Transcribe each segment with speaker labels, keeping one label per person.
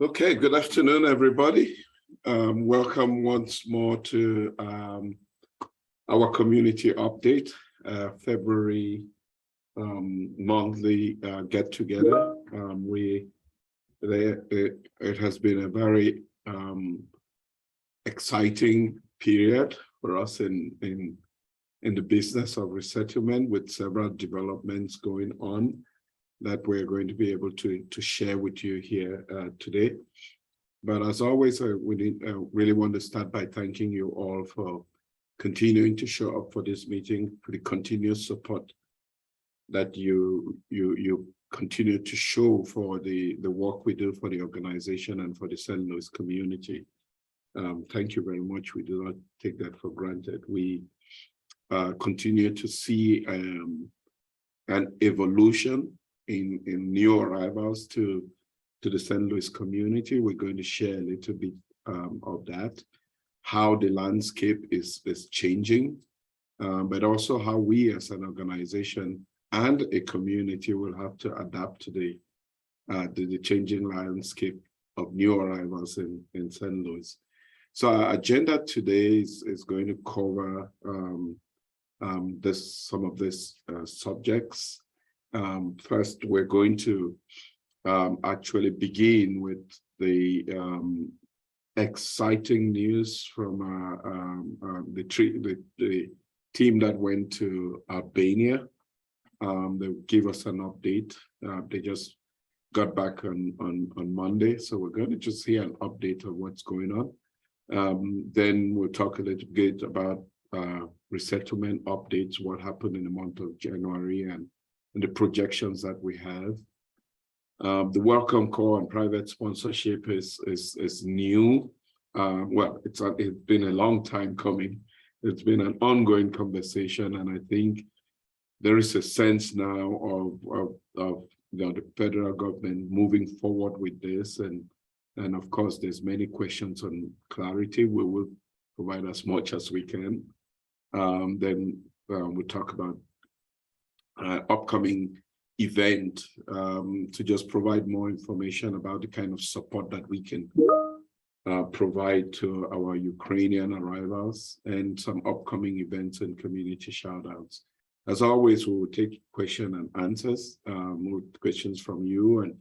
Speaker 1: Okay, good afternoon, everybody. Welcome once more to our community update, February monthly get-together. It has been a very exciting period for us in the business of resettlement, with several developments going on that we're going to be able to share with you here today. But as always, we really want to start by thanking you all for continuing to show up for this meeting, for the continuous support that you continue to show for the work we do for the organization and for the St. Louis community. Thank you very much. We do not take that for granted. We continue to see an evolution in new arrivals to the St. Louis community. We're going to share a little bit of that, how the landscape is changing, but also how we as an organization and a community will have to adapt to the changing landscape of new arrivals in St. Louis. So our agenda today is going to cover some of these subjects. First, we're going to actually begin with the exciting news from the team that went to Albania. They'll give us an update. They just got back on Monday, so we're going to just hear an update of what's going on. Then we'll talk a little bit about resettlement updates, what happened in the month of January, and the projections that we have. The welcome call and private sponsorship is new. Well, it's been a long time coming. It's been an ongoing conversation, and I think there is a sense now of the federal government moving forward with this, and of course there's many questions on clarity. We will provide as much as we can. Then we'll talk about upcoming event to just provide more information about the kind of support that we can provide to our Ukrainian arrivals, and some upcoming events and community shout-outs. As always, we will take questions and answers, more questions from you,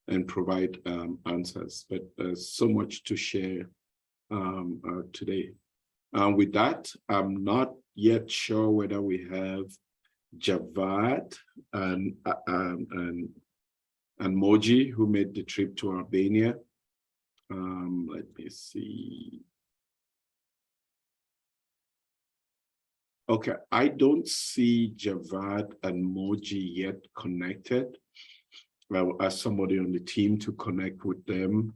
Speaker 1: and provide answers. But there's so much to share today. With that, I'm not yet sure whether we have Javad and Moji, who made the trip to Albania. Let me see. Okay, I don't see Javad and Moji yet connected. I'll ask somebody on the team to connect with them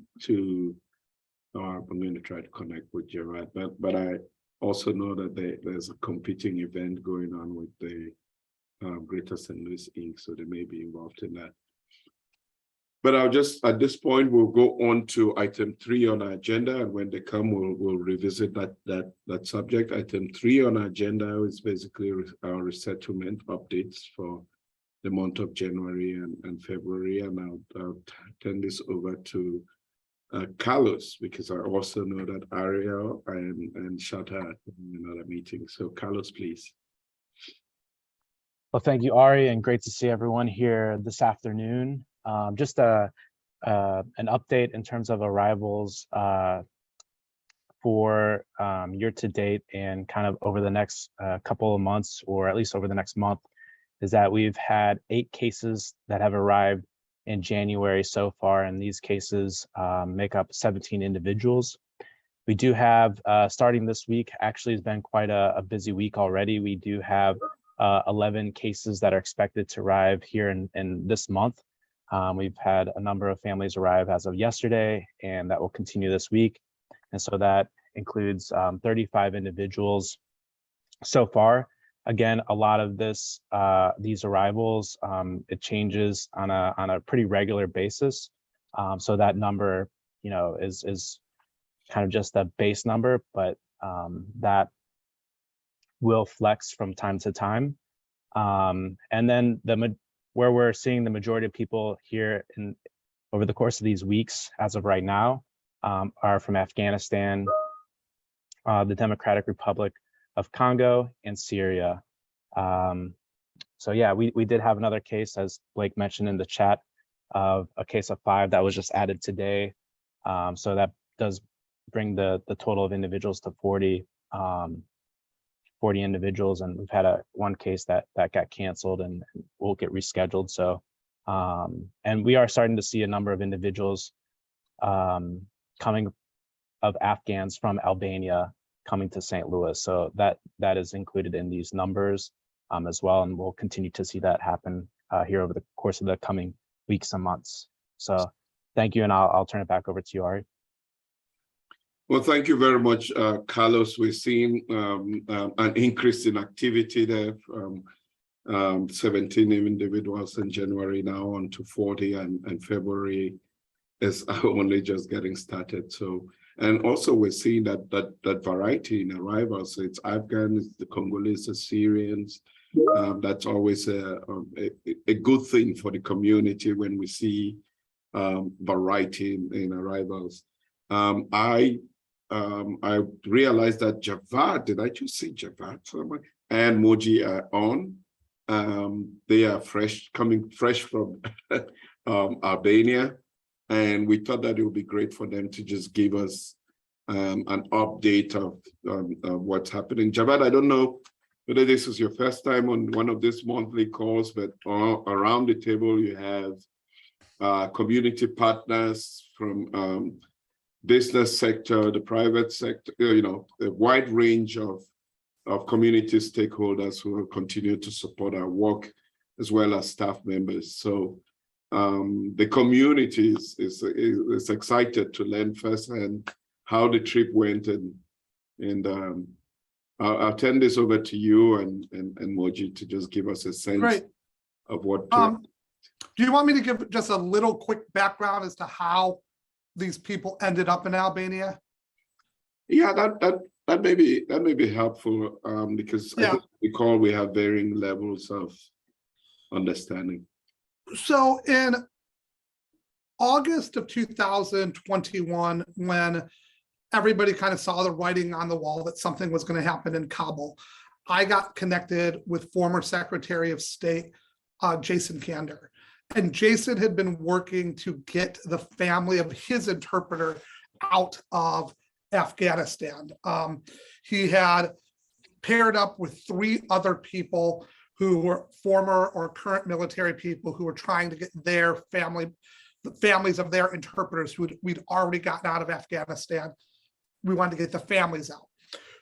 Speaker 1: I'm going to try to connect with Javad, but I also know that there's a competing event going on with the Greater St. Louis Inc., so they may be involved in that. But I'll just, at this point, we'll go on to item 3 on our agenda, and when they come, we'll revisit that subject. Item 3 on our agenda is basically our resettlement updates for the month of January and February, and I'll turn this over to Carlos, because I also know that Ariel and Shata are in another meeting. So Carlos, please.
Speaker 2: Well, thank you, Ari, and great to see everyone here this afternoon. Just an update in terms of arrivals for year to date, and kind of over the next couple of months, or at least over the next month, is that we've had 8 cases that have arrived in January so far, and these cases make up 17 individuals. We do have, starting this week, actually has been quite a busy week already. We do have 11 cases that are expected to arrive here in this month. We've had a number of families arrive as of yesterday, and that will continue this week. And so that includes 35 individuals so far. Again, a lot of these arrivals, it changes on a pretty regular basis. So that number, is kind of just a base number, but that will flex from time to time. And then where we're seeing the majority of people here over the course of these weeks, as of right now, are from Afghanistan, the Democratic Republic of Congo, and Syria. So yeah, we did have another case, as Blake mentioned in the chat, of a case of 5 that was just added today. So that does bring the total of individuals to 40 individuals, and we've had one case that got canceled and will get rescheduled. So and we are starting to see a number of individuals coming of Afghans from Albania coming to St. Louis. So that is included in these numbers as well, and we'll continue to see that happen here over the course of the coming weeks and months. So thank you, and I'll turn it back over to you, Ari.
Speaker 1: Well, thank you very much, Carlos. We're seeing an increase in activity there from 17 individuals in January now on to 40, and February is only just getting started. So, and also we're seeing that variety in arrivals. So it's Afghans, the Congolese, the Syrians. That's always a good thing for the community when we see variety in arrivals. I realized that Javad, did I just see Javad somewhere? And Moji are on. They are coming fresh from Albania. And we thought that it would be great for them to just give us an update of what's happening. Javad, I don't know whether this is your first time on one of these monthly calls, but around the table you have community partners from business sector, the private sector, a wide range of community stakeholders who will continue to support our work, as well as staff members. So the community is excited to learn firsthand how the trip went, and I'll turn this over to you and Moji to just give us a sense of what.
Speaker 3: Do you want me to give just a little quick background as to how these people ended up in Albania?
Speaker 1: Yeah, that may be helpful because I think recall we have varying levels of understanding.
Speaker 3: So in August of 2021, when everybody kind of saw the writing on the wall that something was going to happen in Kabul, I got connected with former Secretary of State Jason Kander. And Jason had been working to get the family of his interpreter out of Afghanistan. He had paired up with 3 other people who were former or current military people who were trying to get their family, the families of their interpreters who we'd already gotten out of Afghanistan. We wanted to get the families out.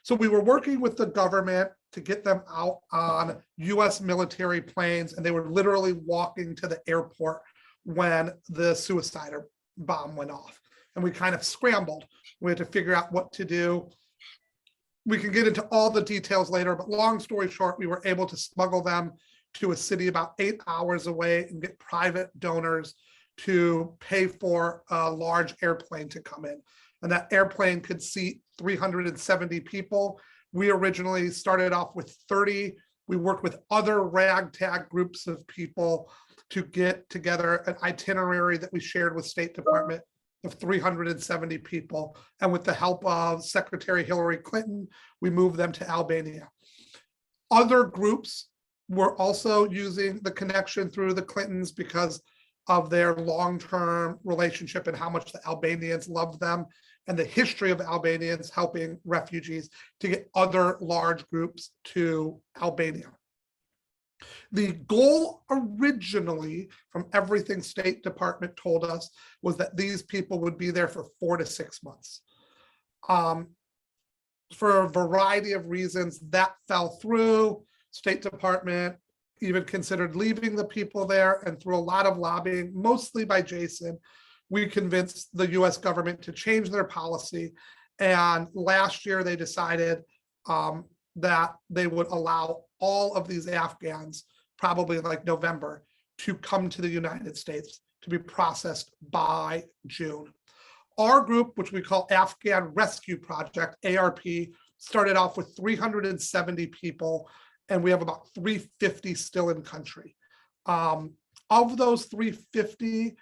Speaker 3: So we were working with the government to get them out on US military planes, and they were literally walking to the airport when the suicide bomb went off. And we kind of scrambled. We had to figure out what to do. We can get into all the details later, but long story short, we were able to smuggle them to a city about 8 hours away and get private donors to pay for a large airplane to come in. And that airplane could seat 370 people. We originally started off with 30. We worked with other ragtag groups of people to get together an itinerary that we shared with State Department of 370 people. And with the help of Secretary Hillary Clinton, we moved them to Albania. Other groups were also using the connection through the Clintons because of their long-term relationship and how much the Albanians loved them, and the history of Albanians helping refugees to get other large groups to Albania. The goal originally, from everything State Department told us, was that these people would be there for 4 to 6 months. For a variety of reasons, that fell through. State Department even considered leaving the people there, and through a lot of lobbying, mostly by Jason, we convinced the US government to change their policy. And last year they decided that they would allow all of these Afghans, probably like November, to come to the United States to be processed by June. Our group, which we call Afghan Rescue Project, ARP, started off with 370 people, and we have about 350 still in country. Of those 350,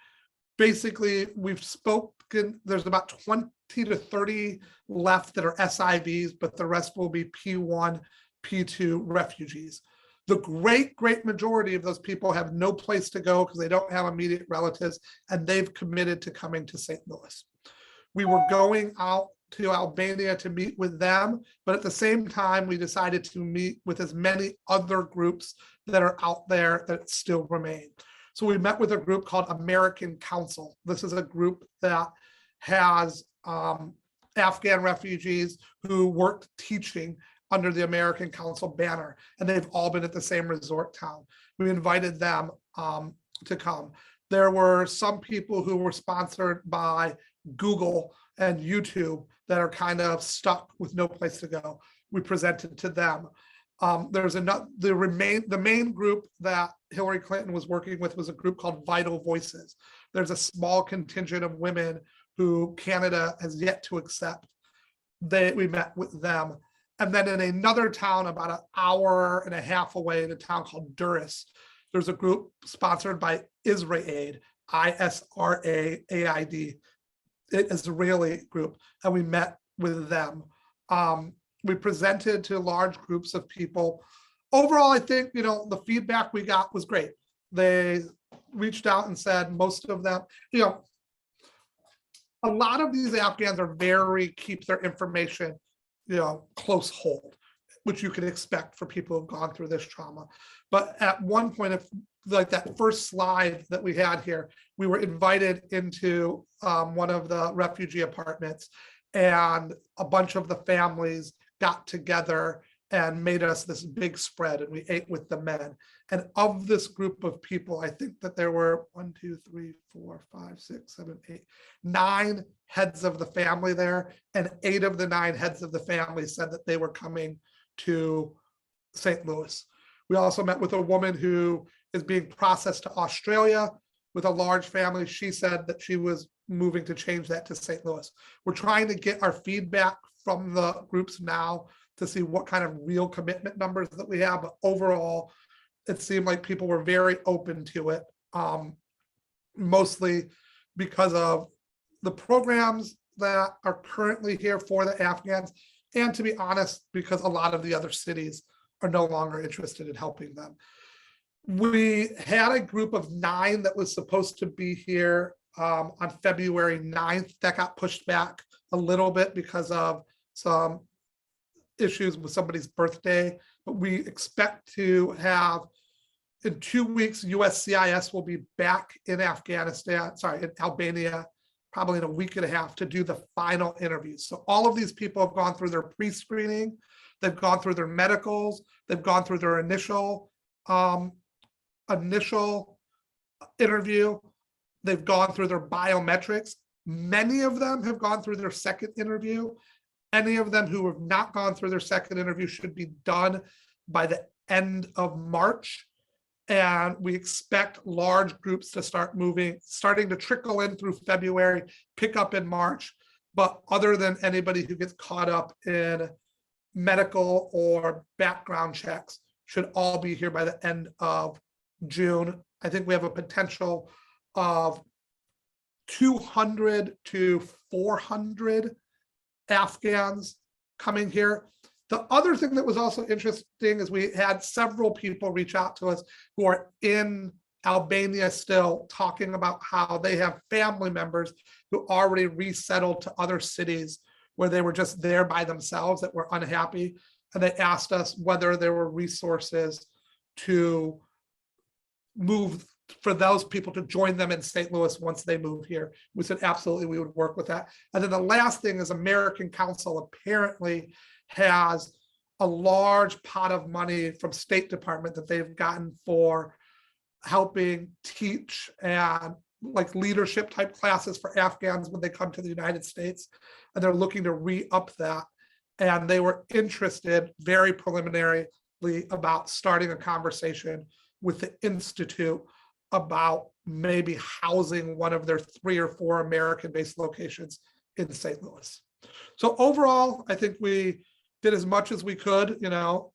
Speaker 3: basically we've spoken, there's about 20 to 30 left that are SIVs, but the rest will be P1, P2 refugees. The great majority of those people have no place to go because they don't have immediate relatives, and they've committed to coming to St. Louis. We were going out to Albania to meet with them, but at the same time, we decided to meet with as many other groups that are out there that still remain. So we met with a group called American Council. This is a group that has Afghan refugees who worked teaching under the American Council banner, and they've all been at the same resort town. We invited them to come. There were some people who were sponsored by Google and YouTube that are kind of stuck with no place to go. We presented to them. There's another, the main group that Hillary Clinton was working with was a group called Vital Voices. There's a small contingent of women who Canada has yet to accept. We met with them. And then in another town about an hour and a half away, in a town called Durrës, there's a group sponsored by ISRAID, ISRAID, Israeli group, and we met with them. We presented to large groups of people. Overall, I think, you know, the feedback we got was great. They reached out and said most of them, you know, a lot of these Afghans are keep their information, you know, close hold, which you can expect for people who've gone through this trauma. But at one point, if like that first slide that we had here, we were invited into one of the refugee apartments, and a bunch of the families got together and made us this big spread, and we ate with the men. And of this group of people, I think that there were 1, 2, 3, 4, 5, 6, 7, 8, 9 heads of the family there, and 8 of the 9 heads of the family said that they were coming to St. Louis. We also met with a woman who is being processed to Australia with a large family. She said that she was moving to change that to St. Louis. We're trying to get our feedback from the groups now to see what kind of real commitment numbers that we have. But overall, it seemed like people were very open to it, mostly because of the programs that are currently here for the Afghans. And to be honest, because a lot of the other cities are no longer interested in helping them. We had a group of 9 that was supposed to be here on February 9th. That got pushed back a little bit because of some issues with somebody's birthday. But we expect to have, in 2 weeks, USCIS will be back in in Albania, probably in a week and a half, to do the final interviews. So all of these people have gone through their pre-screening, they've gone through their medicals, they've gone through their initial interview, they've gone through their biometrics. Many of them have gone through their second interview. Any of them who have not gone through their second interview should be done by the end of March. And we expect large groups to start moving, starting to trickle in through February, pick up in March. But other than anybody who gets caught up in medical or background checks, should all be here by the end of June. I think we have a potential of 200 to 400 Afghans coming here. The other thing that was also interesting is we had several people reach out to us who are in Albania still, talking about how they have family members who already resettled to other cities where they were just there by themselves that were unhappy. And they asked us whether there were resources to move for those people to join them in St. Louis once they move here. We said, absolutely, we would work with that. And then the last thing is American Council apparently has a large pot of money from State Department that they've gotten for helping teach and like leadership type classes for Afghans when they come to the United States. And they're looking to re-up that. And they were interested very preliminarily about starting a conversation with the Institute about maybe housing one of their 3 or 4 American-based locations in St. Louis. So overall, I think we did as much as we could. You know,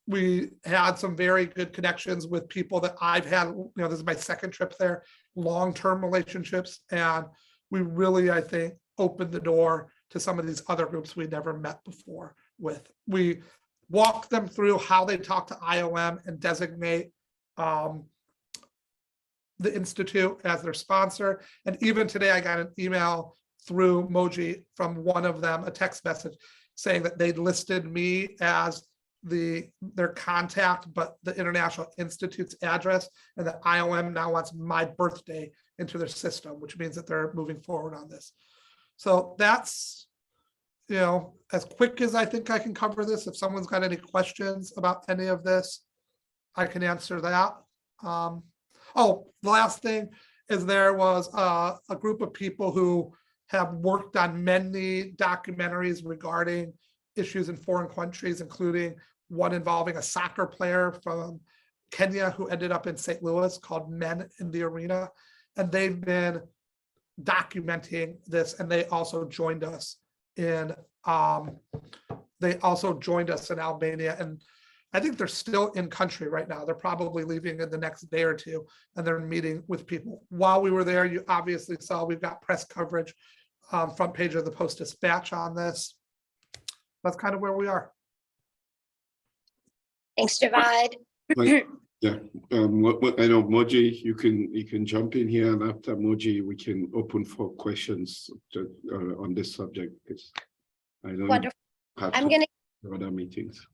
Speaker 3: we had some very good connections with people that I've had. You know, this is my second trip there. long-term relationships. And we really, I think, opened the door to some of these other groups we never met before with. We walked them through how they talk to IOM and designate the Institute as their sponsor. And even today, I got an email through Moji from one of them, a text message saying that they listed me as their contact, but the International Institute's address, and that IOM now wants my birthday into their system, which means that they're moving forward on this. So that's, as quick as I think I can cover this. If someone's got any questions about any of this, I can answer that. Oh, the last thing is there was a group of people who have worked on many documentaries regarding issues in foreign countries, including one involving a soccer player from Kenya who ended up in St. Louis called Men in the Arena. And they've been documenting this, and they also joined us in Albania. And I think they're still in country right now. They're probably leaving in the next day or two, and they're meeting with people. While we were there, you obviously saw we've got press coverage, front page of the Post-Dispatch on this. That's kind of where we are.
Speaker 4: Thanks, Javad.
Speaker 1: Yeah, I know Moji, you can jump in here, and after Moji, we can open for questions on this subject, because I know
Speaker 4: Wonderful.
Speaker 1: I'm gonna other meetings.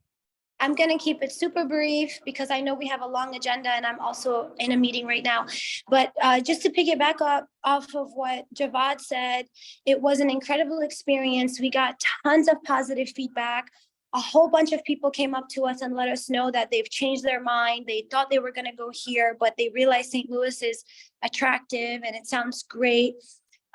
Speaker 4: I'm going to keep it super brief because I know we have a long agenda and I'm also in a meeting right now. But just to piggyback off of what Javad said, it was an incredible experience. We got tons of positive feedback. A whole bunch of people came up to us and let us know that they've changed their mind. They thought they were going to go here, but they realized St. Louis is attractive and it sounds great.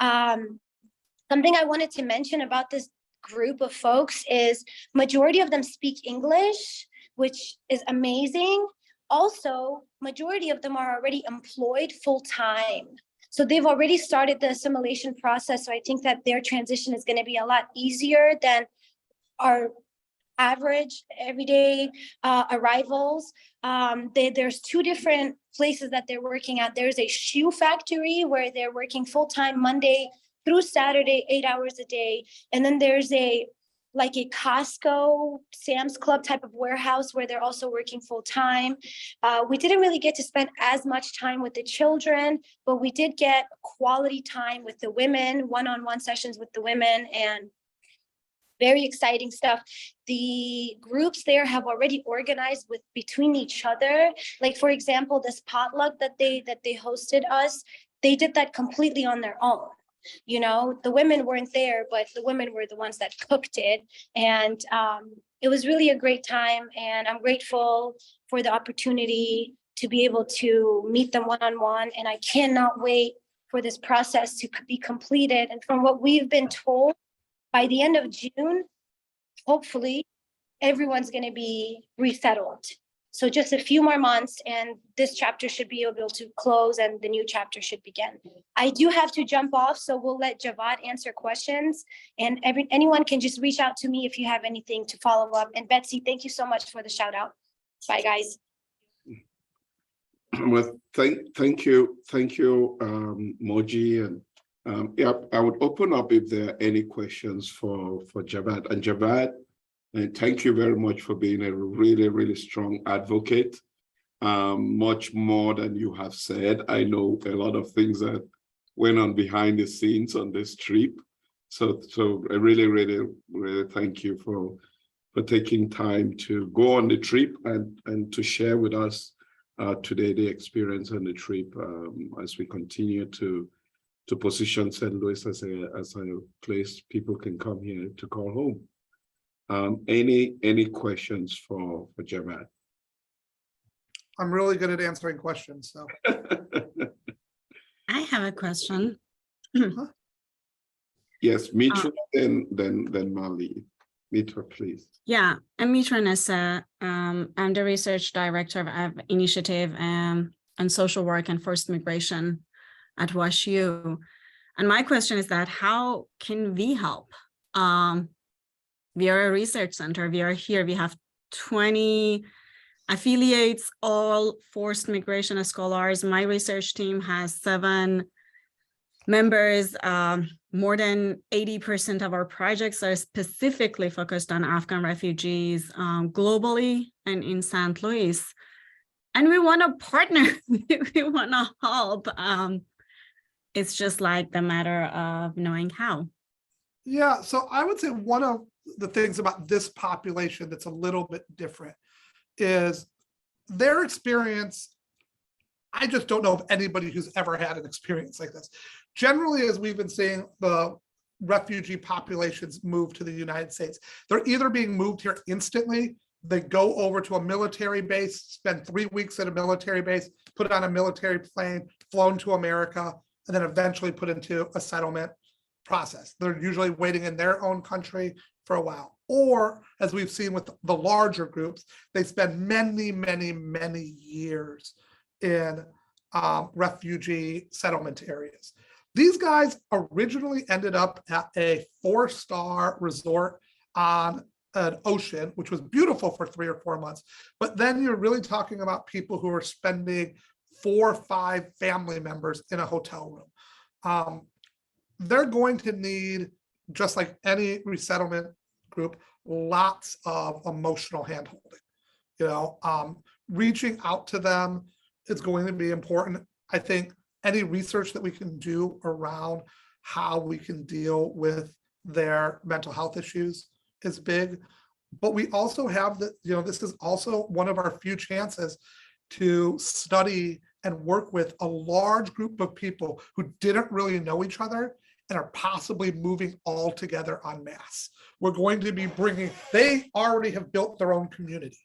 Speaker 4: Something I wanted to mention about this group of folks is majority of them speak English, which is amazing. Also, majority of them are already employed full-time. So they've already started the assimilation process. So I think that their transition is going to be a lot easier than our average everyday arrivals. There's two different places that they're working at. There's a shoe factory where they're working full-time Monday through Saturday, 8 hours a day. And then there's a Costco, Sam's Club type of warehouse where they're also working full time. We didn't really get to spend as much time with the children, but we did get quality time with the women, one-on-one sessions with the women, and very exciting stuff. The groups there have already organized between each other. Like, for example, this potluck that they hosted us, they did that completely on their own. The women weren't there, but the women were the ones that cooked it. And it was really a great time. And I'm grateful for the opportunity to be able to meet them one-on-one. And I cannot wait for this process to be completed. And from what we've been told, by the end of June, hopefully, everyone's going to be resettled. So just a few more months and this chapter should be able to close and the new chapter should begin. I do have to jump off, so we'll let Javad answer questions, and anyone can just reach out to me if you have anything to follow up. And Betsy, thank you so much for the shout out. Bye, guys.
Speaker 1: Well, thank you, Moji. And yeah, I would open up if there are any questions for Javad. And Javad, and thank you very much for being a really, really strong advocate. Much more than you have said. I know a lot of things that went on behind the scenes on this trip. So I really, really, really thank you for taking time to go on the trip and to share with us today the experience on the trip as we continue to position St. Louis as a place people can come here to call home. Any questions for Javad?
Speaker 3: I'm really good at answering questions. So
Speaker 5: I have a question.
Speaker 1: Yes, Mitra, then Mali. Mitra, please.
Speaker 5: Yeah, I'm Mitra Nessa. I'm the research director of Initiative on Social Work and Forced Migration at WashU. And my question is that how can we help? We are a research center. We are here. We have 20 affiliates all forced migration scholars. My research team has 7 members. More than 80% of our projects are specifically focused on Afghan refugees globally and in St. Louis. And we want to partner, we want to help. It's just like the matter of knowing how.
Speaker 3: Yeah, so I would say one of the things about this population that's a little bit different is their experience. I just don't know of anybody who's ever had an experience like this. Generally, as we've been seeing, the refugee populations move to the United States. They're either being moved here instantly, they go over to a military base, spend 3 weeks at a military base, put on a military plane, flown to America, and then eventually put into a settlement process. They're usually waiting in their own country for a while. Or, as we've seen with the larger groups, they spend many, many, many years in refugee settlement areas. These guys originally ended up at a 4-star resort on an ocean, which was beautiful for 3 or 4 months. But then you're really talking about people who are spending 4 or 5 family members in a hotel room. They're going to need, just like any resettlement group, lots of emotional handholding. Reaching out to them is going to be important. I think any research that we can do around how we can deal with their mental health issues is big. But we also have this is also one of our few chances to study and work with a large group of people who didn't really know each other and are possibly moving all together en masse. We're going to be they already have built their own community.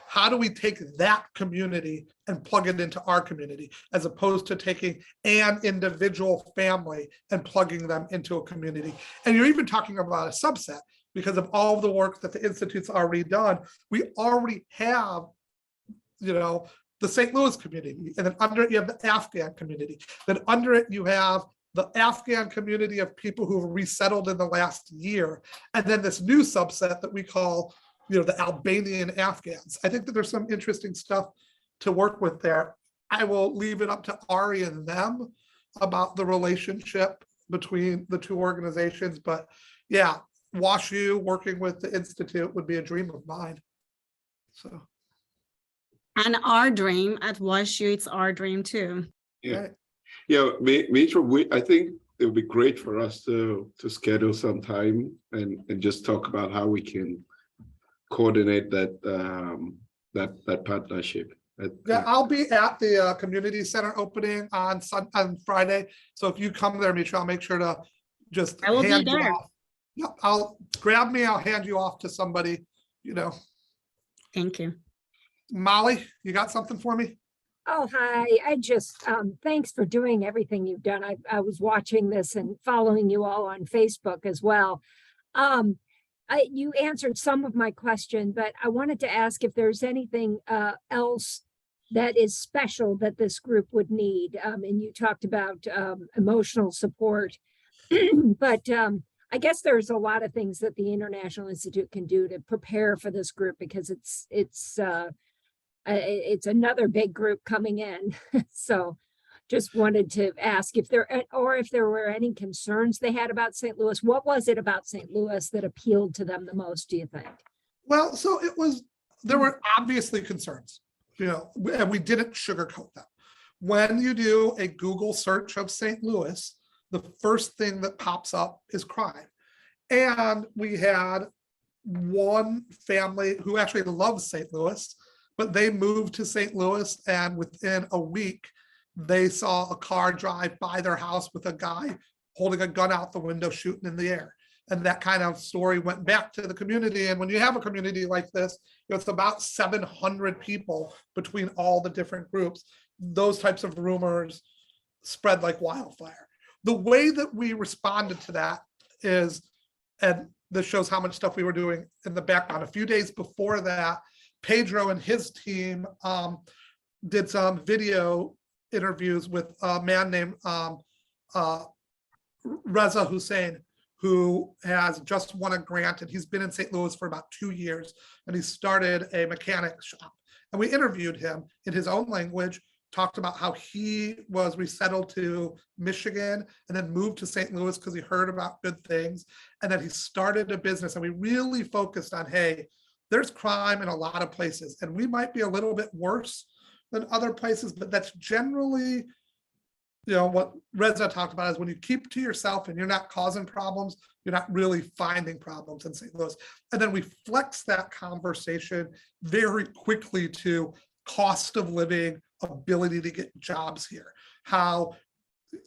Speaker 3: How do we take that community and plug it into our community, as opposed to taking an individual family and plugging them into a community? And you're even talking about a subset, because of all of the work that the Institute's already done. We already have, the St. Louis community, and then under it you have the Afghan community. Then under it you have the Afghan community of people who have resettled in the last year, and then this new subset that we call, the Albanian Afghans. I think that there's some interesting stuff to work with there. I will leave it up to Ari and them about the relationship between the two organizations. But yeah, WashU working with the Institute would be a dream of mine. So.
Speaker 5: And our dream at WashU, it's our dream too.
Speaker 1: Yeah.
Speaker 3: Right.
Speaker 1: Yeah, Mitra, I think it would be great for us to schedule some time and just talk about how we can coordinate that partnership.
Speaker 3: Yeah, I'll be at the community center opening on Friday. So if you come there, Mitra, I'll make sure to just hand you off. Yeah, I'll hand you off to somebody,
Speaker 5: Thank you.
Speaker 3: Molly, you got something for me?
Speaker 6: Oh, hi. I just, thanks for doing everything you've done. I was watching this and following you all on Facebook as well. You answered some of my question, but I wanted to ask if there's anything else that is special that this group would need. And you talked about emotional support, but I guess there's a lot of things that the International Institute can do to prepare for this group, because it's another big group coming in. So just wanted to ask if there were any concerns they had about St. Louis. What was it about St. Louis that appealed to them the most, do you think?
Speaker 3: Well, so there were obviously concerns, and we didn't sugarcoat them. When you do a Google search of St. Louis, the first thing that pops up is crime. And we had one family who actually loves St. Louis, but they moved to St. Louis, and within a week, they saw a car drive by their house with a guy holding a gun out the window, shooting in the air. And that kind of story went back to the community. And when you have a community like this, it's about 700 people between all the different groups. Those types of rumors spread like wildfire. The way that we responded to that is, and this shows how much stuff we were doing in the background. A few days before that, Pedro and his team did some video interviews with a man named Reza Hussein, who has just won a grant, and he's been in St. Louis for about 2 years, and he started a mechanic shop. And we interviewed him in his own language, talked about how he was resettled to Michigan and then moved to St. Louis because he heard about good things. And then he started a business, and we really focused on, hey, there's crime in a lot of places, and we might be a little bit worse than other places, but that's generally, what Reza talked about is when you keep to yourself and you're not causing problems, you're not really finding problems in St. Louis. And then we flex that conversation very quickly to cost of living, ability to get jobs here, how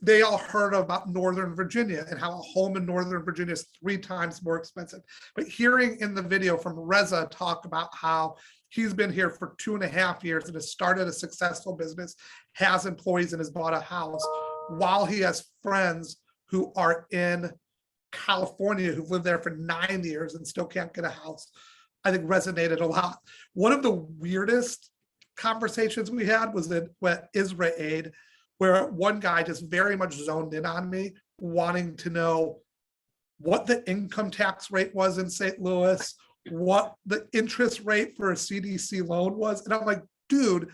Speaker 3: they all heard about Northern Virginia and how a home in Northern Virginia is 3 times more expensive. But hearing in the video from Reza talk about how he's been here for 2.5 years and has started a successful business, has employees, and has bought a house, while he has friends who are in California who've lived there for 9 years and still can't get a house, I think resonated a lot. One of the weirdest conversations we had was at Israel, where one guy just very much zoned in on me, wanting to know what the income tax rate was in St. Louis, what the interest rate for a CDC loan was. And I'm like, dude,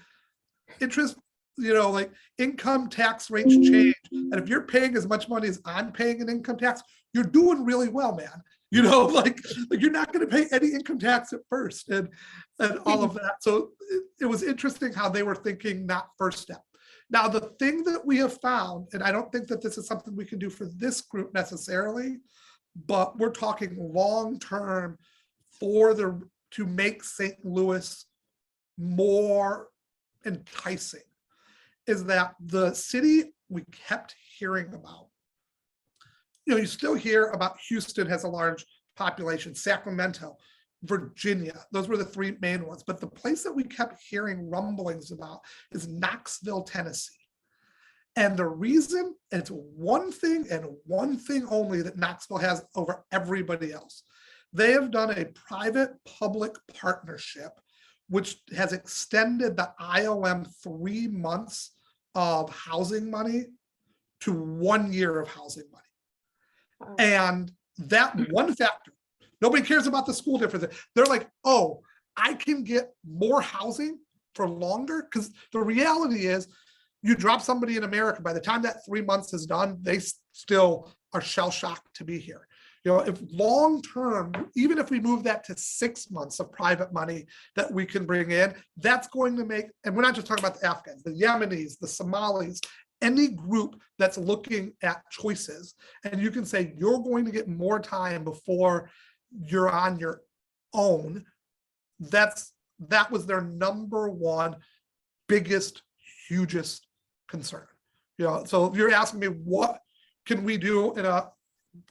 Speaker 3: interest, like income tax rates change. And if you're paying as much money as I'm paying in income tax, you're doing really well, man. Like you're not going to pay any income tax at first and all of that. So it was interesting how they were thinking not first step. Now, the thing that we have found, and I don't think that this is something we can do for this group necessarily, but we're talking long-term to make St. Louis more enticing, is that the city we kept hearing about, you still hear about Houston has a large population, Sacramento, Virginia, those were the 3 main ones. But the place that we kept hearing rumblings about is Knoxville, Tennessee. And the reason, it's one thing and one thing only that Knoxville has over everybody else. They have done a private-public partnership, which has extended the IOM 3 months of housing money to 1 year of housing money. Wow. And that one factor, nobody cares about the school difference. They're like, oh, I can get more housing for longer, because the reality is you drop somebody in America, by the time that 3 months is done, they still are shell-shocked to be here. If long-term, even if we move that to 6 months of private money that we can bring in, that's going to make, and we're not just talking about the Afghans, the Yemenis, the Somalis, any group that's looking at choices, and you can say you're going to get more time before you're on your own. That was their number one biggest, hugest concern. So if you're asking me what can we do in a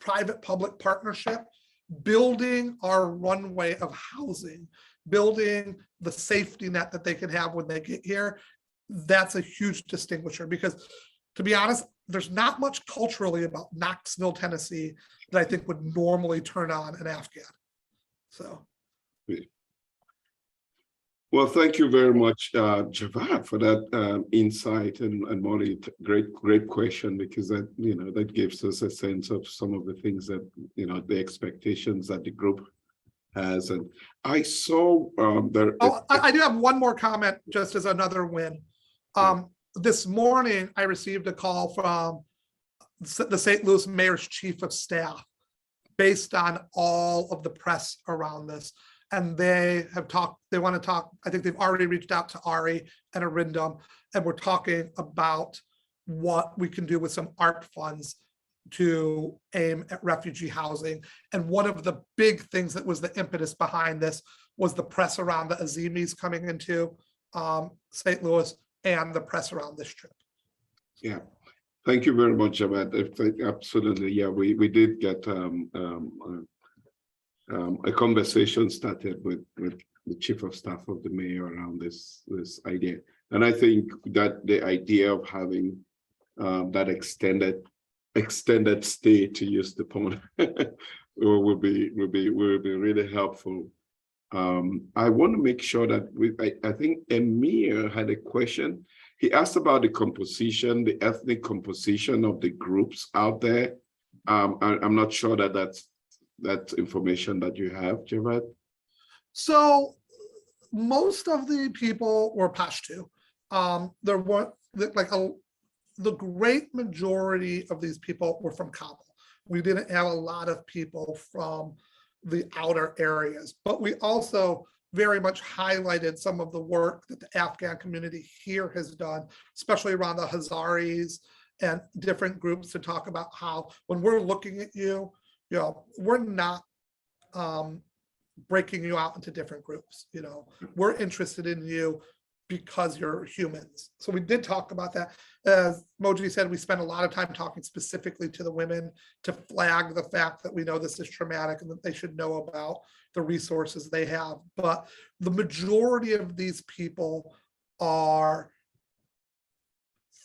Speaker 3: private-public partnership, building our runway of housing, building the safety net that they can have when they get here, that's a huge distinguisher. Because to be honest, there's not much culturally about Knoxville, Tennessee that I think would normally turn on an Afghan. So.
Speaker 1: Well, thank you very much, Javad, for that insight and Molly. Great question, because that gives us a sense of some of the things that the expectations that the group has. And I saw there.
Speaker 3: Oh, I do have one more comment, just as another win. This morning, I received a call from the St. Louis Mayor's Chief of Staff, based on all of the press around this. And they want to talk, I think they've already reached out to Ari and Arindam, and we're talking about what we can do with some ARP funds to aim at refugee housing. And one of the big things that was the impetus behind this was the press around the Azimis coming into St. Louis and the press around this trip.
Speaker 1: Yeah, thank you very much, Javad. Absolutely, yeah, we did get a conversation started with the chief of staff of the mayor around this idea. And I think that the idea of having that extended stay, to use the pun, will be really helpful. I want to make sure that I think Emir had a question. He asked about the composition, the ethnic composition of the groups out there. I'm not sure that that's information that you have, Javad.
Speaker 3: So most of the people were Pashto. There were the great majority of these people were from Kabul. We didn't have a lot of people from the outer areas, but we also very much highlighted some of the work that the Afghan community here has done, especially around the Hazaris and different groups, to talk about how when we're looking at you, we're not breaking you out into different groups. We're interested in you because you're humans. So we did talk about that. As Moji said, we spent a lot of time talking specifically to the women to flag the fact that we know this is traumatic and that they should know about the resources they have. But the majority of these people are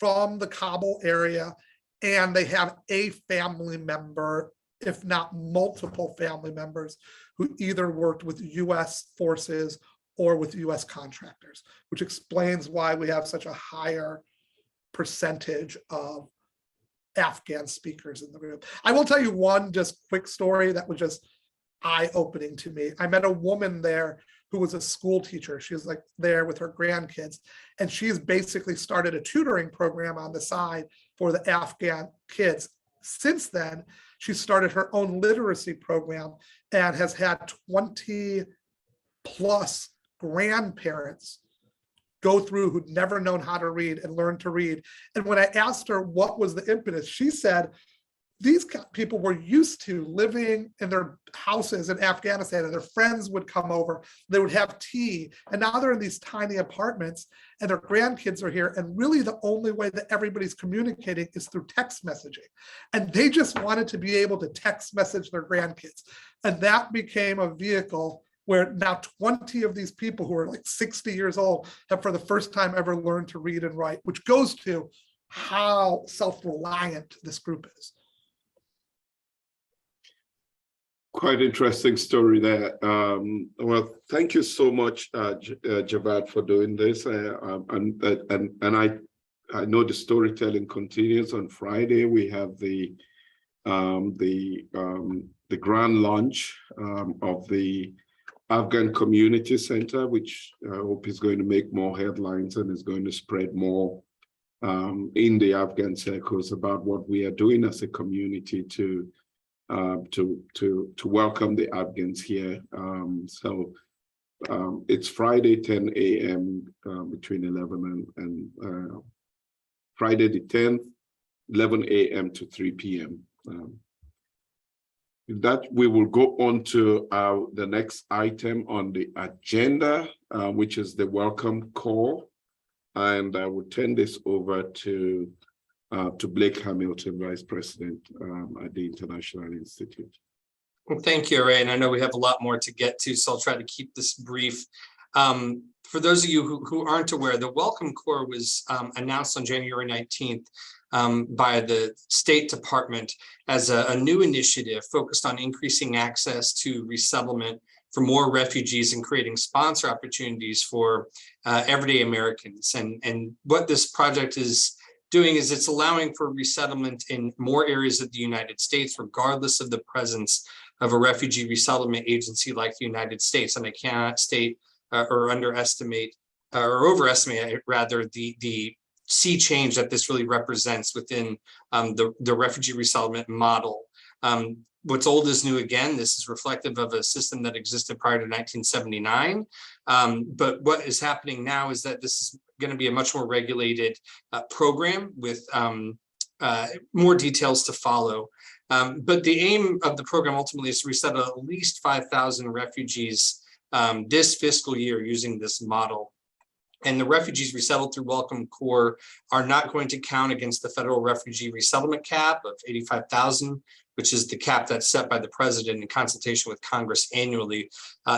Speaker 3: from the Kabul area, and they have a family member, if not multiple family members, who either worked with US forces or with US contractors, which explains why we have such a higher percentage of Afghan speakers in the group. I will tell you one just quick story that was just eye-opening to me. I met a woman there who was a school teacher. She was there with her grandkids, and she's basically started a tutoring program on the side for the Afghan kids. Since then, she started her own literacy program and has had 20 plus grandparents go through who'd never known how to read and learn to read. And when I asked her what was the impetus, she said, these people were used to living in their houses in Afghanistan, and their friends would come over, they would have tea, and now they're in these tiny apartments and their grandkids are here, and really the only way that everybody's communicating is through text messaging. And they just wanted to be able to text message their grandkids. And that became a vehicle where now 20 of these people who are 60 years old have for the first time ever learned to read and write, which goes to how self-reliant this group is.
Speaker 1: Quite interesting story there. Well, thank you so much, Javad, for doing this. And I know the storytelling continues on Friday. We have the grand launch of the Afghan Community Center, which I hope is going to make more headlines and is going to spread more in the Afghan circles about what we are doing as a community to welcome the Afghans here. So it's Friday, 10 a.m. Between 11 and Friday the 10th, 11 a.m. to 3 p.m. With that, we will go on to the next item on the agenda, which is the welcome call. And I will turn this over to Blake Hamilton, Vice President at the International Institute.
Speaker 7: Well, thank you, Ray. And I know we have a lot more to get to, so I'll try to keep this brief. For those of you who aren't aware, the Welcome Corps was announced on January 19th by the State Department as a new initiative focused on increasing access to resettlement for more refugees and creating sponsor opportunities for everyday Americans. And what this project is doing is it's allowing for resettlement in more areas of the United States, regardless of the presence of a refugee resettlement agency like the United States. And I cannot state or underestimate or overestimate rather the sea change that this really represents within the refugee resettlement model. What's old is new again. This is reflective of a system that existed prior to 1979. But what is happening now is that this is going to be a much more regulated program with more details to follow. But the aim of the program ultimately is to resettle at least 5,000 refugees this fiscal year using this model. And the refugees resettled through Welcome Corps are not going to count against the federal refugee resettlement cap of 85,000, which is the cap that's set by the president in consultation with Congress annually,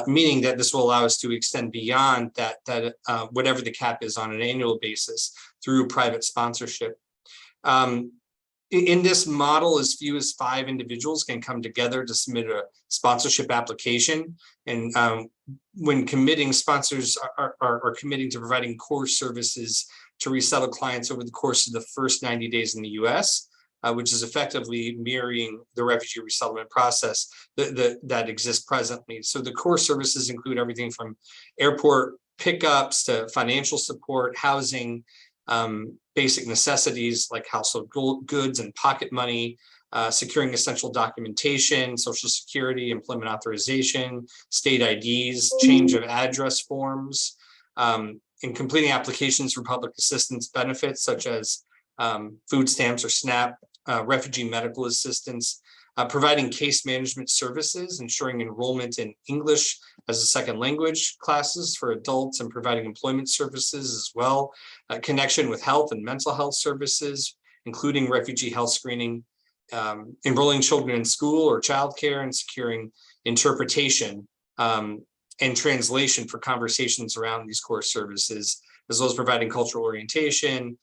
Speaker 7: meaning that this will allow us to extend beyond that whatever the cap is on an annual basis through private sponsorship. In this model, as few as 5 individuals can come together to submit a sponsorship application. And when committing, sponsors are committing to providing core services to resettle clients over the course of the first 90 days in the US. which is effectively mirroring the refugee resettlement process that exists presently. So the core services include everything from airport pickups to financial support, housing, basic necessities like household goods and pocket money, securing essential documentation, social security, employment authorization, state IDs, change of address forms, and completing applications for public assistance benefits such as food stamps or SNAP, refugee medical assistance, providing case management services, ensuring enrollment in English as a second language classes for adults, and providing employment services as well, connection with health and mental health services, including refugee health screening, enrolling children in school or childcare, and securing interpretation and translation for conversations around these core services, as well as providing cultural orientation,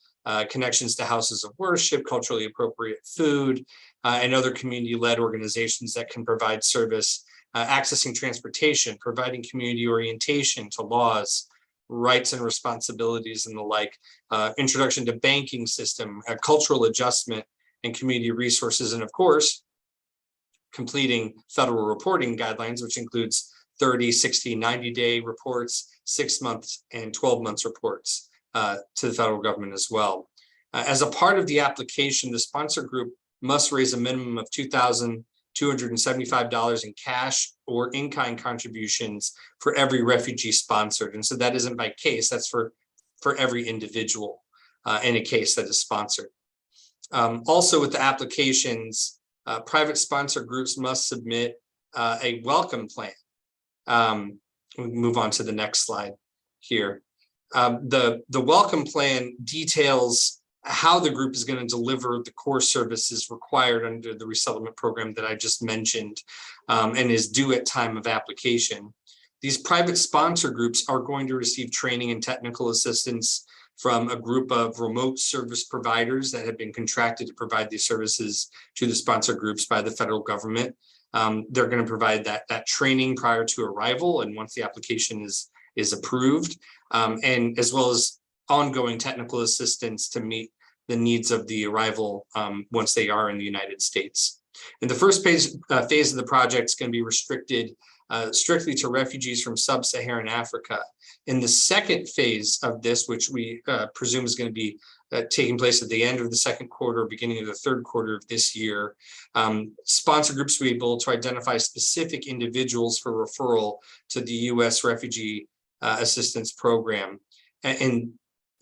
Speaker 7: connections to houses of worship, culturally appropriate food, and other community-led organizations that can provide service, accessing transportation, providing community orientation to laws, rights and responsibilities and the like, introduction to banking system, cultural adjustment and community resources, and of course, completing federal reporting guidelines, which includes 30, 60, 90-day reports, 6 months and 12 months reports to the federal government as well. As a part of the application, the sponsor group must raise a minimum of $2,275 in cash or in-kind contributions for every refugee sponsored. And so that isn't by case, that's for every individual in a case that is sponsored. Also with the applications, private sponsor groups must submit a welcome plan. We'll move on to the next slide here. The welcome plan details how the group is going to deliver the core services required under the resettlement program that I just mentioned, and is due at time of application. These private sponsor groups are going to receive training and technical assistance from a group of remote service providers that have been contracted to provide these services to the sponsor groups by the federal government. They're going to provide that training prior to arrival and once the application is approved, and as well as ongoing technical assistance to meet the needs of the arrival once they are in the United States. And the first phase of the project is going to be restricted strictly to refugees from sub-Saharan Africa. In the second phase of this, which we presume is going to be taking place at the end of the second quarter, beginning of the third quarter of this year, sponsor groups will be able to identify specific individuals for referral to the U.S. Refugee Assistance Program. And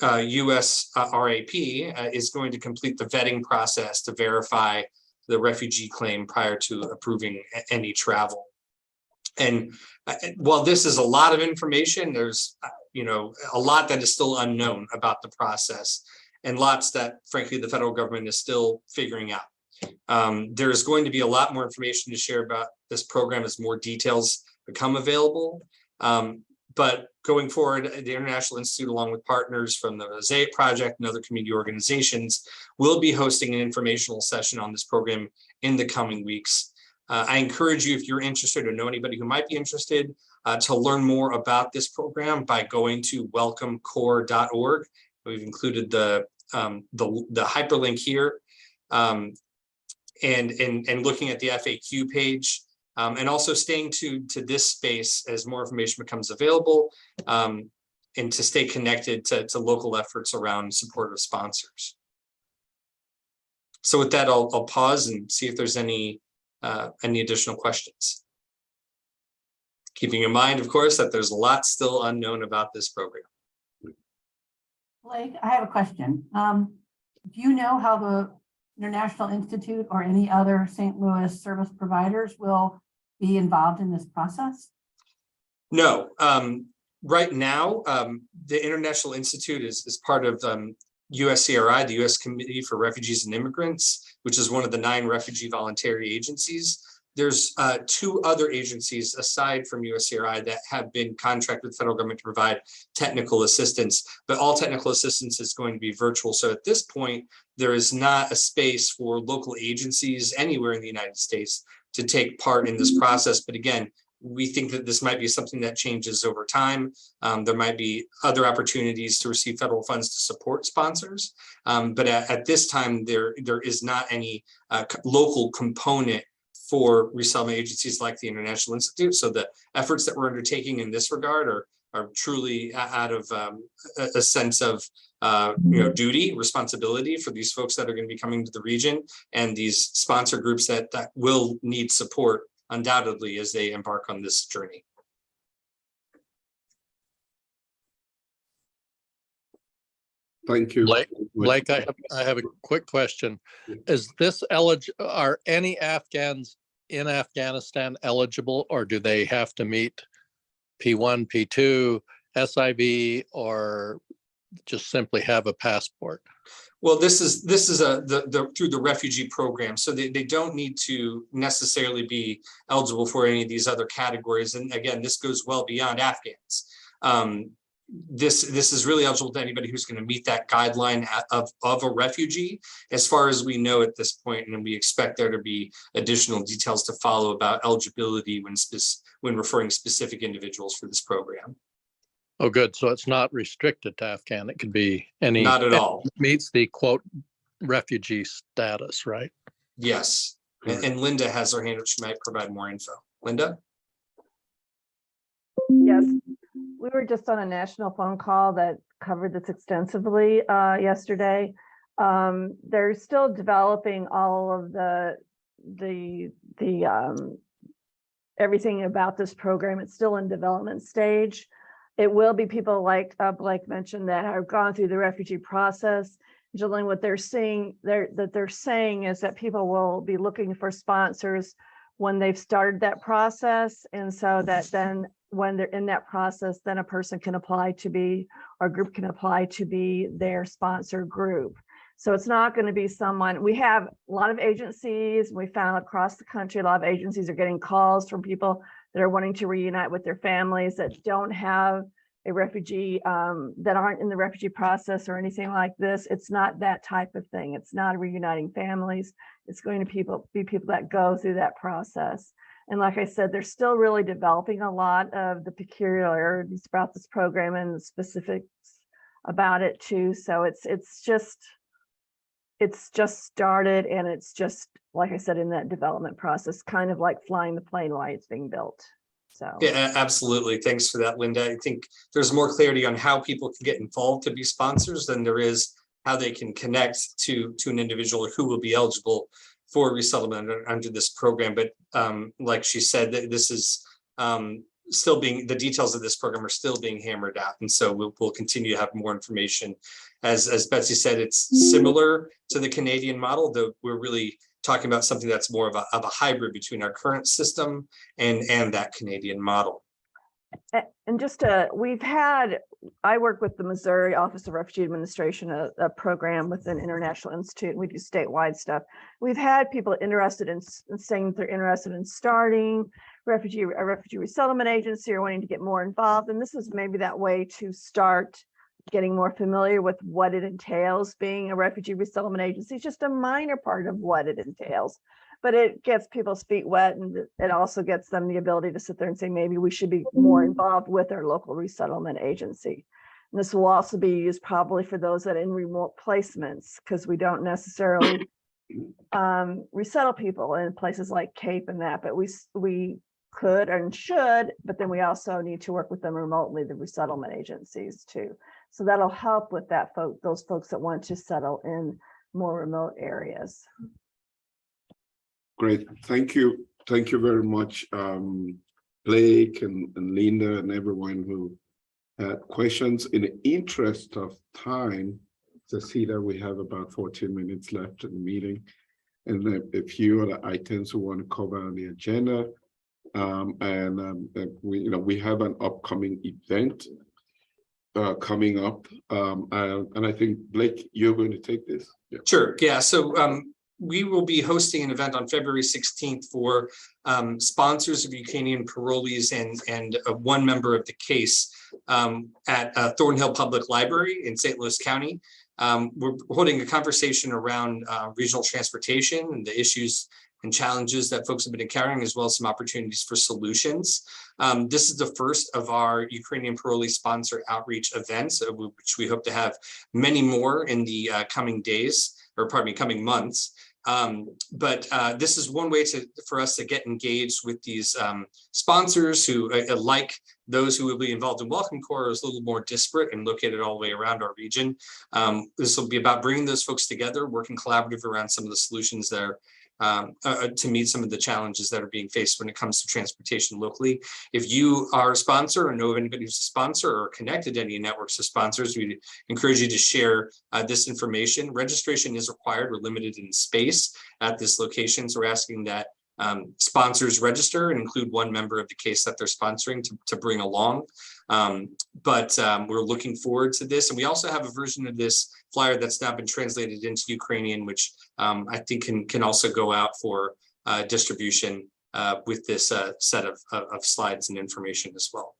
Speaker 7: U.S. RAP is going to complete the vetting process to verify the refugee claim prior to approving any travel. And while this is a lot of information, there's a lot that is still unknown about the process, and lots that, frankly, the federal government is still figuring out. There's going to be a lot more information to share about this program as more details become available. But going forward, the International Institute, along with partners from the Bazaar project and other community organizations, will be hosting an informational session on this program in the coming weeks. I encourage you, if you're interested or know anybody who might be interested, to learn more about this program by going to welcomecore.org. We've included the hyperlink here, and looking at the FAQ page. And also staying to this space as more information becomes available, and to stay connected to local efforts around supportive sponsors. So with that, I'll pause and see if there's any additional questions. Keeping in mind, of course, that there's a lot still unknown about this program.
Speaker 8: Blake, I have a question. Do you know how the International Institute or any other St. Louis service providers will be involved in this process?
Speaker 7: No, right now, the International Institute is part of USCRI, the U.S. Committee for Refugees and Immigrants, which is one of the 9 refugee voluntary agencies. There's 2 other agencies aside from USCRI that have been contracted with the federal government to provide technical assistance, but all technical assistance is going to be virtual. So at this point, there is not a space for local agencies anywhere in the United States to take part in this process. But again, We think that this might be something that changes over time. There might be other opportunities to receive federal funds to support sponsors. But at this time, there is not any local component for resettlement agencies like the International Institute. So the efforts that we're undertaking in this regard are truly out of a sense of duty, responsibility for these folks that are going to be coming to the region and these sponsor groups that will need support undoubtedly as they embark on this journey.
Speaker 1: Thank you.
Speaker 9: Blake, I have a quick question. Is this are any Afghans in Afghanistan eligible, or do they have to meet P1, P2, SIV, or just simply have a passport?
Speaker 7: Well, this is through the refugee program, so they don't need to necessarily be eligible for any of these other categories. And again, this goes well beyond Afghans. This is really eligible to anybody who's going to meet that guideline of a refugee, as far as we know at this point, and we expect there to be additional details to follow about eligibility when referring specific individuals for this program.
Speaker 9: Oh, good. So it's not restricted to Afghan. It could be any.
Speaker 7: Not at all.
Speaker 9: Meets the quote refugee status, right?
Speaker 7: Yes. And Linda has her hand up. She might provide more info. Linda?
Speaker 10: Yes, we were just on a national phone call that covered this extensively yesterday. They're still developing all of the everything about this program. It's still in development stage. It will be people like Blake mentioned that have gone through the refugee process. Jillian, what they're saying is that people will be looking for sponsors when they've started that process, and so that then when they're in that process, then a person can apply to be, or a group can apply to be their sponsor group. So it's not going to be someone. We have a lot of agencies. We found across the country, a lot of agencies are getting calls from people that are wanting to reunite with their families that don't have a refugee, that aren't in the refugee process or anything like this. It's not that type of thing. It's not reuniting families. It's going to be people that go through that process. And like I said, they're still really developing a lot of the peculiarities about this program and the specifics about it too. So it's just started, and it's just, like I said, in that development process, kind of like flying the plane while it's being built. So
Speaker 7: yeah, absolutely. Thanks for that, Linda. I think there's more clarity on how people can get involved to be sponsors than there is how they can connect to an individual who will be eligible for resettlement under this program. But like she said, this is still being, the details of this program are still being hammered out. And so we'll continue to have more information. As Betsy said, it's similar to the Canadian model, though we're really talking about something that's more of a hybrid between our current system and that Canadian model.
Speaker 10: And just I work with the Missouri Office of Refugee Administration, a program with an International Institute, and we do statewide stuff. We've had people interested in saying that they're interested in starting a refugee resettlement agency or wanting to get more involved. And this is maybe that way to start getting more familiar with what it entails being a refugee resettlement agency. It's just a minor part of what it entails, but it gets people's feet wet, and it also gets them the ability to sit there and say, maybe we should be more involved with our local resettlement agency. And this will also be used probably for those that are in remote placements, because we don't necessarily resettle people in places like Cape and that, but we could and should, but then we also need to work with them remotely, the resettlement agencies too. So that'll help with that those folks that want to settle in more remote areas.
Speaker 1: Great, thank you very much, Blake and Linda and everyone who had questions. In the interest of time, I see that we have about 14 minutes left in the meeting, and a few other items we want to cover on the agenda. We have an upcoming event coming up, and I think, Blake, you're going to take this. Yeah.
Speaker 7: Sure. Yeah. So we will be hosting an event on February 16th for sponsors of Ukrainian parolees and one member of the case at Thornhill Public Library in St. Louis County. We're holding a conversation around regional transportation and the issues and challenges that folks have been encountering, as well as some opportunities for solutions. This is the first of our Ukrainian parolee sponsor outreach events, which we hope to have many more in the coming days, or pardon me, coming months. But this is one way for us to get engaged with these sponsors who, like those who will be involved in Welcome Corps, is a little more disparate and located all the way around our region. This will be about bringing those folks together, working collaborative around some of the solutions that are to meet some of the challenges that are being faced when it comes to transportation locally. If you are a sponsor or know of anybody who's a sponsor or connected to any networks of sponsors, we encourage you to share this information. Registration is required. We're limited in space at this location, so we're asking that sponsors register and include one member of the case that they're sponsoring to bring along. But we're looking forward to this. And we also have a version of this flyer that's now been translated into Ukrainian, which I think can also go out for distribution with this set of slides and information as well.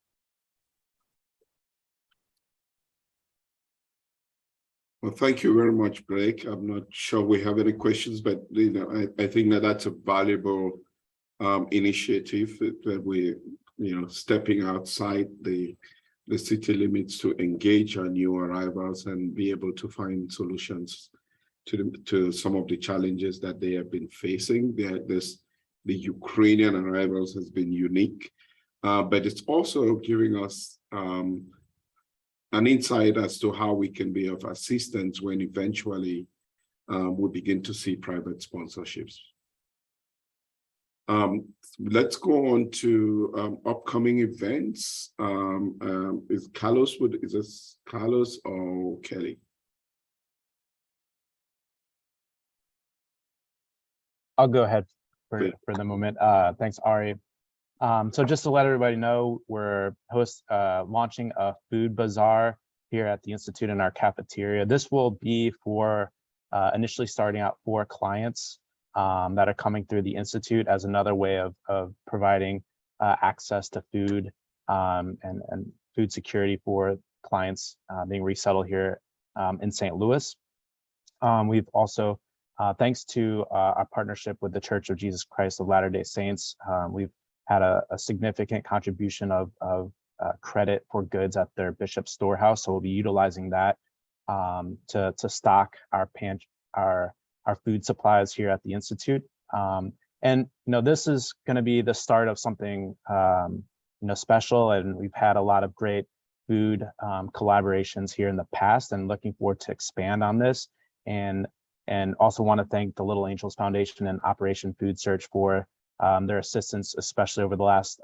Speaker 1: Well, thank you very much, Blake. I'm not sure we have any questions, but I think that's a valuable initiative that we, stepping outside the city limits to engage our new arrivals and be able to find solutions to some of the challenges that they have been facing. The Ukrainian arrivals has been unique, but it's also giving us an insight as to how we can be of assistance when eventually we begin to see private sponsorships. Let's go on to upcoming events. Is this Carlos or Kelly?
Speaker 2: I'll go ahead for the moment. Thanks, Ari. So just to let everybody know, we're launching a food bazaar here at the Institute in our cafeteria. This will be for initially starting out for clients that are coming through the Institute as another way of providing access to food and food security for clients being resettled here in St. Louis. We've also, thanks to our partnership with the Church of Jesus Christ of Latter-day Saints, we've had a significant contribution of credit for goods at their Bishop Storehouse. So we'll be utilizing that to stock our food supplies here at the Institute. And this is going to be the start of something special, and we've had a lot of great food collaborations here in the past, and looking forward to expand on this. And also want to thank the Little Angels Foundation and Operation Food Search for their assistance, especially over the last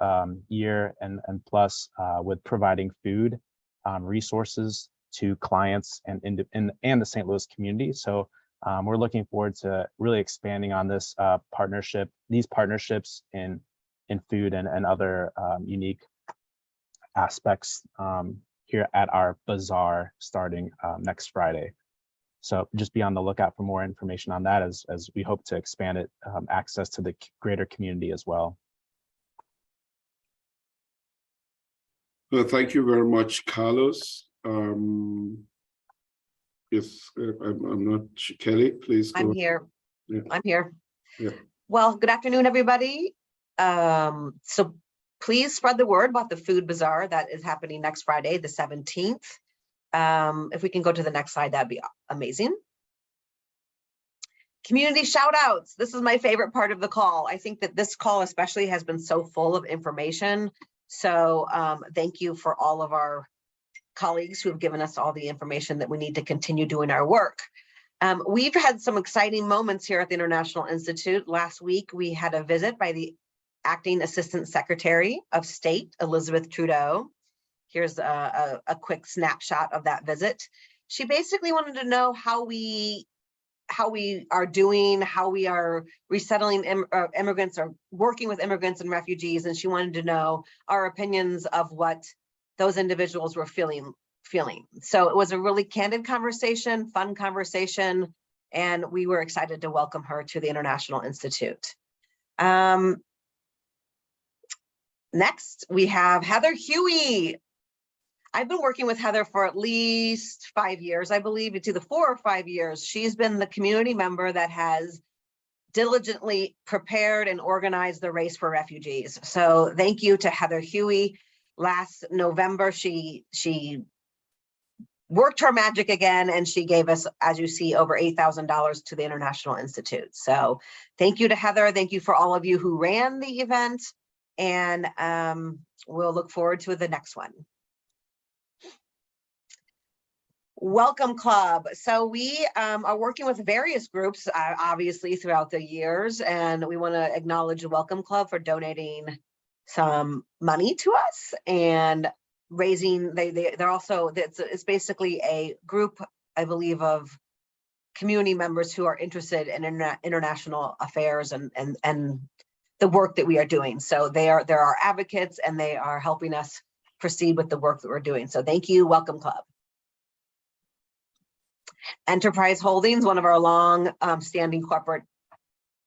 Speaker 2: year and plus with providing food resources to clients and the St. Louis community. So we're looking forward to really expanding on this these partnerships in food and other unique aspects here at our bazaar starting next Friday. So just be on the lookout for more information on that as we hope to expand it access to the greater community as well.
Speaker 1: Well, thank you very much, Carlos. Yes, I'm not Kelly, please go.
Speaker 11: I'm here.
Speaker 1: Yeah.
Speaker 11: I'm here.
Speaker 1: Yeah.
Speaker 11: Well, good afternoon, everybody. So please spread the word about the food bazaar that is happening next Friday, the 17th. If we can go to the next slide, that'd be amazing. Community shout outs. This is my favorite part of the call. I think that this call especially has been so full of information. So thank you for all of our colleagues who have given us all the information that we need to continue doing our work. We've had some exciting moments here at the International Institute. Last week, we had a visit by the Acting Assistant Secretary of State, Elizabeth Trudeau. Here's a quick snapshot of that visit. She basically wanted to know how we are doing, how we are resettling immigrants or working with immigrants and refugees. And she wanted to know our opinions of what those individuals were feeling. So it was a really candid conversation, fun conversation, and we were excited to welcome her to the International Institute. Next, we have Heather Huey. I've been working with Heather for at least 5 years, I believe. It's either 4 or 5 years. She's been the community member that has diligently prepared and organized the Race for Refugees. So thank you to Heather Huey. Last November, she worked her magic again, and she gave us, as you see, over $8,000 to the International Institute. So thank you to Heather. Thank you for all of you who ran the event, and we'll look forward to the next one. Welcome Club. So we are working with various groups, obviously, throughout the years, and we want to acknowledge the Welcome Club for donating some money to us and raising. They're also, it's basically a group, I believe, of community members who are interested in international affairs and the work that we are doing. So they're our advocates, and they are helping us proceed with the work that we're doing. So thank you, Welcome Club. Enterprise Holdings, one of our long standing corporate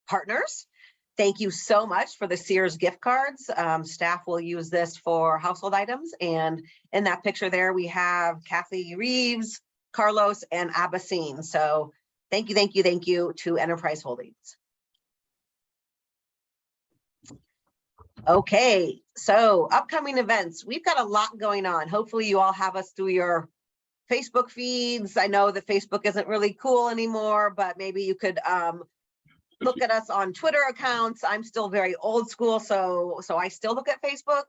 Speaker 11: partners. Thank you so much for the Sears gift cards. Staff will use this for household items. And in that picture there, we have Kathy Reeves, Carlos, and Abbasine. So thank you, thank you, thank you to Enterprise Holdings. Okay, so upcoming events. We've got a lot going on. Hopefully you all have us through your Facebook feeds. I know that Facebook isn't really cool anymore, but maybe you could look at us on Twitter accounts. I'm still very old school, so I still look at Facebook.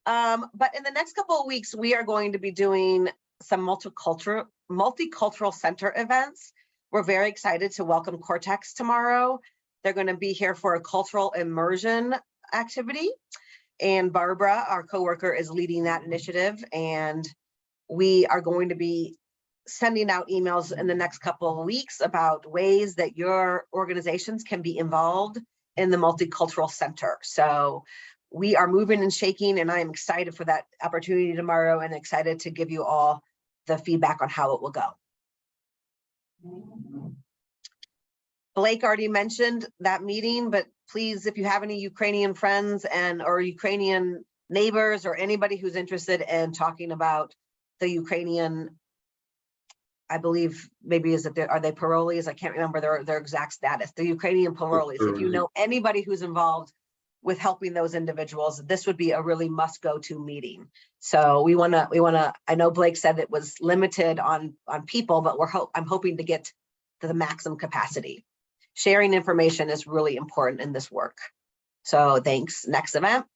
Speaker 11: But in the next couple of weeks, we are going to be doing some multicultural center events. We're very excited to welcome Cortex tomorrow. They're going to be here for a cultural immersion activity, and Barbara, our coworker, is leading that initiative, and we are going to be sending out emails in the next couple of weeks about ways that your organizations can be involved in the multicultural center. So we are moving and shaking, and I am excited for that opportunity tomorrow, and excited to give you all the feedback on how it will go. Blake already mentioned that meeting, but please, if you have any Ukrainian friends or Ukrainian neighbors or anybody who's interested in talking about the Ukrainian, I believe maybe are they parolees? I can't remember their exact status. The Ukrainian parolees. If you know anybody who's involved with helping those individuals, this would be a really must-go-to meeting. So we wanna. I know Blake said it was limited on people, but I'm hoping to get to the maximum capacity. Sharing information is really important in this work. So thanks. Next event.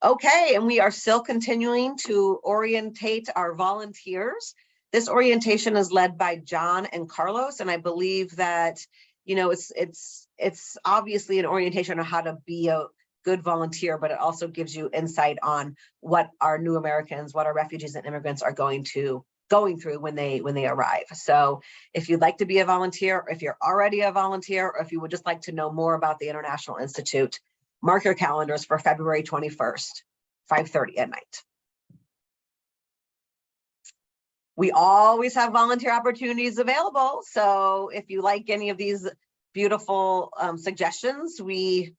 Speaker 11: Okay, and we are still continuing to orientate our volunteers. This orientation is led by John and Carlos, and I believe that, you know, it's obviously an orientation on how to be a good volunteer, but it also gives you insight on what our new Americans, what our refugees and immigrants are going through when they arrive. So if you'd like to be a volunteer, if you're already a volunteer, or if you would just like to know more about the International Institute, mark your calendars for February 21st, 5:30 at night. We always have volunteer opportunities available. So if you like any of these beautiful suggestions, we're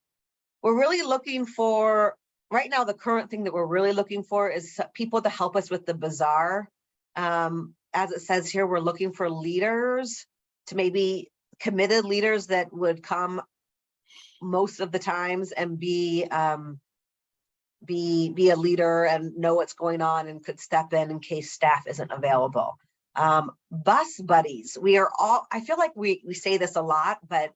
Speaker 11: really looking for, right now, the current thing that we're really looking for is people to help us with the Bazaar. As it says here, we're looking for leaders, to maybe committed leaders that would come most of the times and be a leader and know what's going on and could step in case staff isn't available. Bus buddies, we are all, I feel like we say this a lot, but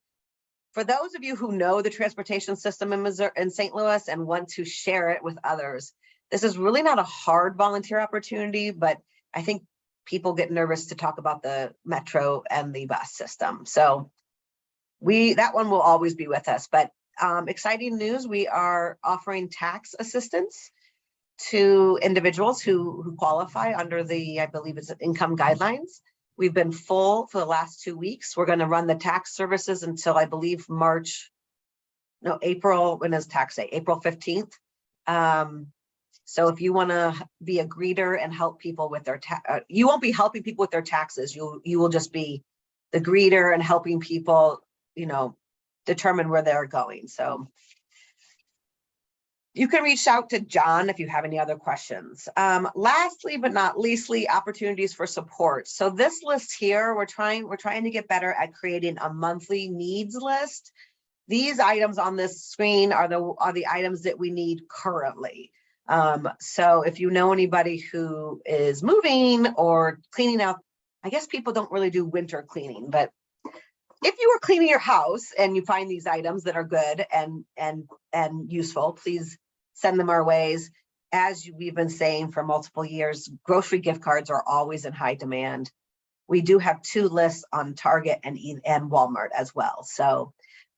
Speaker 11: for those of you who know the transportation system in Missouri, in St. Louis, and want to share it with others, this is really not a hard volunteer opportunity, but I think people get nervous to talk about the metro and the bus system. So that one will always be with us, but exciting news, we are offering tax assistance to individuals who qualify under the, I believe it's income guidelines. We've been full for the last 2 weeks. We're going to run the tax services until, I believe, April, when is tax day? April 15th. So if you want to be a greeter and help people with their you won't be helping people with their taxes. You will just be the greeter and helping people, you know, determine where they're going. So you can reach out to John if you have any other questions. Lastly, but not leastly, opportunities for support. So this list here, we're trying to get better at creating a monthly needs list. these items on this screen are the items that we need currently. So if you know anybody who is moving or cleaning out, I guess people don't really do winter cleaning, but if you are cleaning your house and you find these items that are good and useful, please send them our ways. As we've been saying for multiple years, grocery gift cards are always in high demand. We do have 2 lists on Target and Walmart as well. So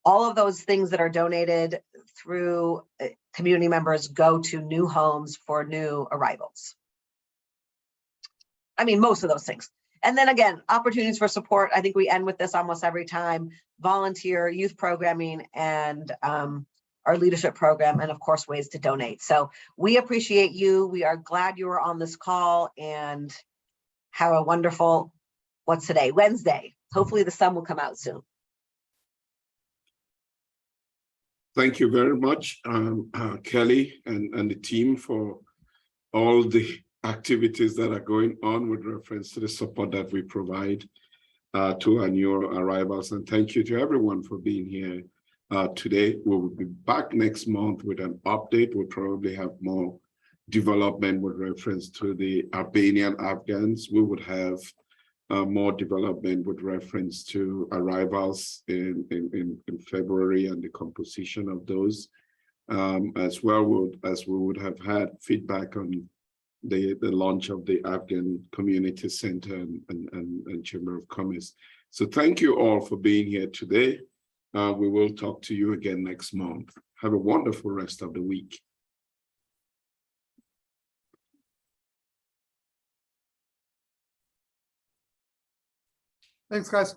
Speaker 11: all of those things that are donated through community members go to new homes for new arrivals. I mean, most of those things. And then again, opportunities for support. I think we end with this almost every time. Volunteer, youth programming, and our leadership program, and of course, ways to donate. So we appreciate you. We are glad you were on this call, and have a wonderful, what's today? Wednesday. Hopefully the sun will come out soon.
Speaker 1: Thank you very much, Kelly and the team, for all the activities that are going on with reference to the support that we provide to our new arrivals. And thank you to everyone for being here today. We will be back next month with an update. We'll probably have more development with reference to the Albanian Afghans. We would have more development with reference to arrivals in February and the composition of those, as well as we would have had feedback on the launch of the Afghan Community Center and Chamber of Commerce. So thank you all for being here today. We will talk to you again next month. Have a wonderful rest of the week.
Speaker 3: Thanks, guys.